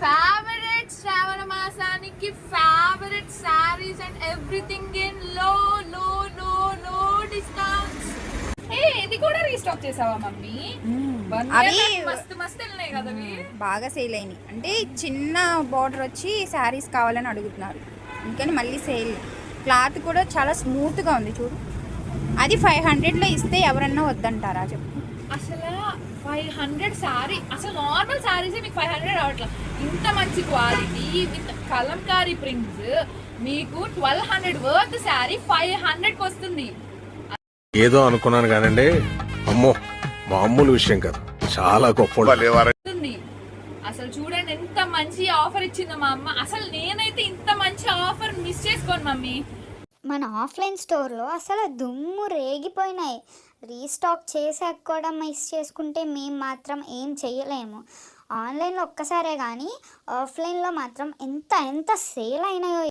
Favourite శ్రావణ మాసానికి favourite saris and everything in లో discounts. ఇది కూడా రీస్టాక్ చేసావా మమ్మీ? అవి మస్తు వెళ్ళినాయి కదా అవి, బాగా సేల్ అయినాయి. అంటే చిన్న బార్డర్ వచ్చి శారీస్ కావాలని అడుగుతున్నారు, అందుకని మళ్ళీ సేల్. క్లాత్ కూడా చాలా స్మూత్గా ఉంది చూడు. అది 500లో ఇస్తే ఎవరన్నా వద్దంటారా చెప్పు? అసలు 500 శారీ, అసలు నార్మల్ శారీసే మీకు 500 రావట్లేదు. ఇంత మంచి క్వాలిటీ విత్ కలంకారీ ప్రింట్స్ మీకు 1200 వర్త్ శారీ 500కి వస్తుంది. ఏదో అనుకున్నాను కానండి, అమ్మో మామూలు విషయం కాదు, చాలా గొప్ప. అసలు చూడండి ఎంత మంచి ఆఫర్ ఇచ్చిందో మా అమ్మ. అసలు నేనైతే ఇంత మంచి ఆఫర్ మిస్ చేసుకోను మమ్మీ. మన ఆఫ్లైన్ స్టోర్లో అసలు దుమ్ము రేగిపోయినాయి. రీస్టాక్ చేసాక కూడా మిస్ చేసుకుంటే మేము మాత్రం ఏం చేయలేము. ఆన్లైన్లో ఒక్కసారే కానీ ఆఫ్లైన్లో మాత్రం ఎంత సేల్ అయినాయో.